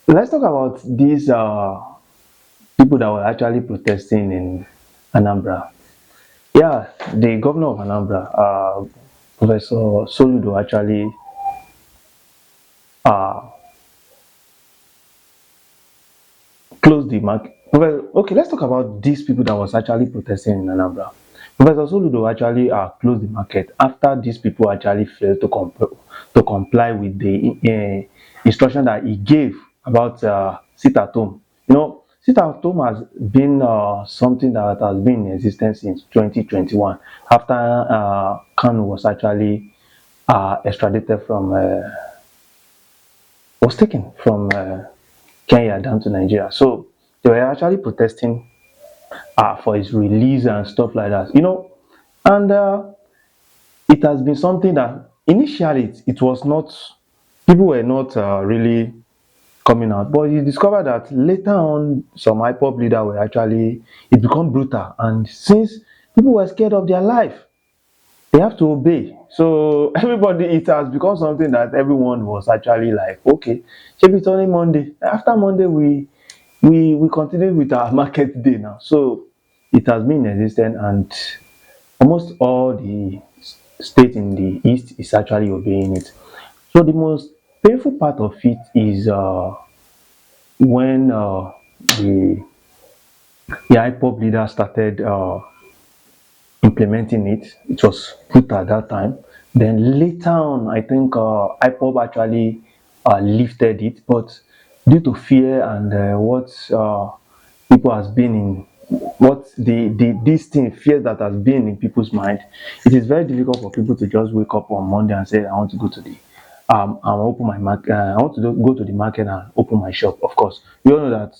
Let's talk about these people that were actually protesting in Anambra. Yeah, the governor of Anambra, Professor Soludo, actually uh, closed the market. Well, okay, let's talk about these people that was actually protesting in Anambra. Professor Soludo actually closed the market after these people actually failed to comply with the instruction that he gave about sit at home. You know, sit at home has been something that has been in existence since 2021 after Kanu was actually extradited from was taken from Kenya down to Nigeria. So they were actually protesting for his release and stuff like that. And it has been something that initially it was not, people were not really coming out, but you discover that later on some IPOP leader were actually, it become brutal, and since people were scared of their life, they have to obey. So everybody, it has become something that everyone was actually like, okay, maybe it's only Monday. After Monday, we continue with our market day now. So it has been in existence, and almost all the state in the east is actually obeying it. So the most painful part of it is when the the IPOP leader started implementing it. It was put at that time. Then later on, I think IPOP actually lifted it, but due to fear and what people has been in, what the this thing fear that has been in people's mind, it is very difficult for people to just wake up on Monday and say, I want to go to the I want to open my market. I want to go to the market and open my shop. Of course, we all know that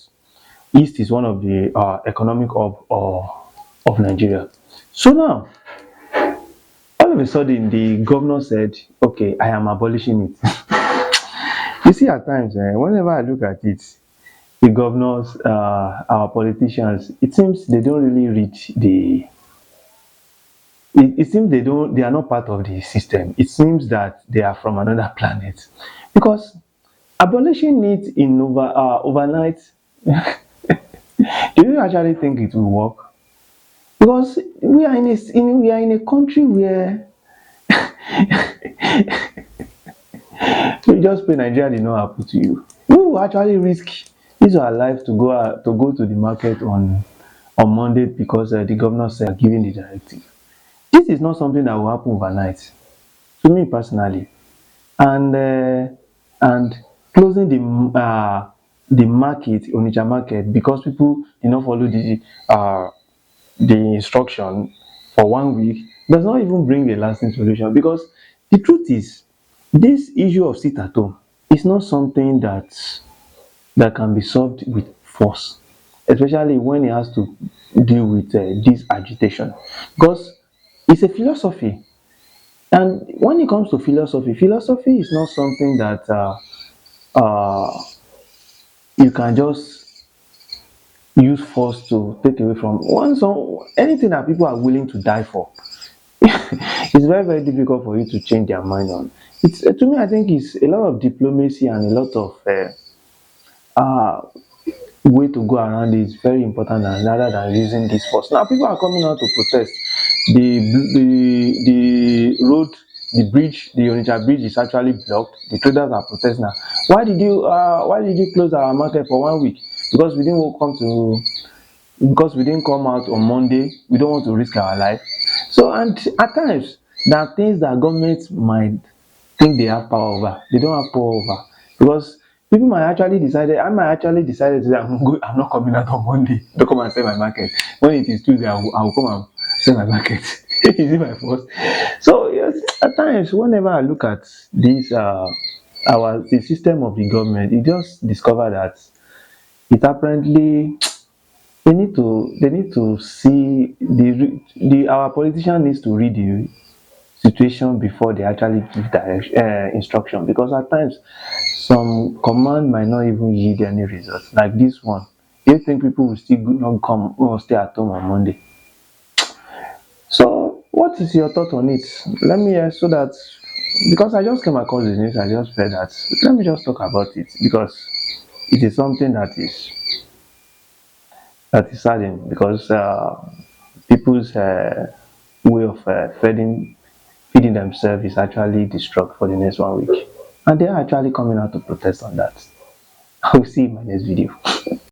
East is one of the economic hub of Nigeria. So now, all of a sudden, the governor said, "Okay, I am abolishing it." You see, at times, whenever I look at it, the governors, our politicians, it seems they don't really read the. It seems they are not part of the system. It seems that they are from another planet, because abolishing it in overnight. Do you actually think it will work? Because we are in a country where you just pray Nigeria did not happen to you. Who will actually risk his or her life to go to the market on Monday because the governor said giving the directive? This is not something that will happen overnight. To me personally, and closing the market, Onitsha market, because people did not follow the instruction for 1 week does not even bring a lasting solution, because the truth is this issue of sit at home is not something that can be solved with force, especially when it has to deal with this agitation, because it's a philosophy. And when it comes to philosophy is not something that uh, you can just use force to take away from one. So anything that people are willing to die for, it's very very difficult for you to change their mind on. It's to me, I think it's a lot of diplomacy and a lot of uh, way to go around it is very important, than rather than using this force. Now people are coming out to protest. The road, the bridge, the Onitsha bridge is actually blocked. The traders are protesting now. Why did you close our market for 1 week? Because we didn't come to because we didn't come out on Monday. We don't want to risk our life. So, and at times there are things that governments might think they have power over. They don't have power over, because people might actually decided. I might actually decided to say I'm not coming out on Monday to come and sell my market. When it is Tuesday, I will come and sell my market. Is it my fault? So yes, at times whenever I look at this the system of the government, you just discover that it apparently they need to see the our politician needs to read the situation before they actually give direction instruction, because at times some command might not even yield any results like this one. Do you think people will still not come or stay at home on Monday? So what is your thought on it? Let me hear, so that, because I just came across the news, I just felt that let me just talk about it, because it is something that is saddening, because people's way of feeding themselves is actually destruct for the next 1 week, and they are actually coming out to protest on that. I will see you in my next video.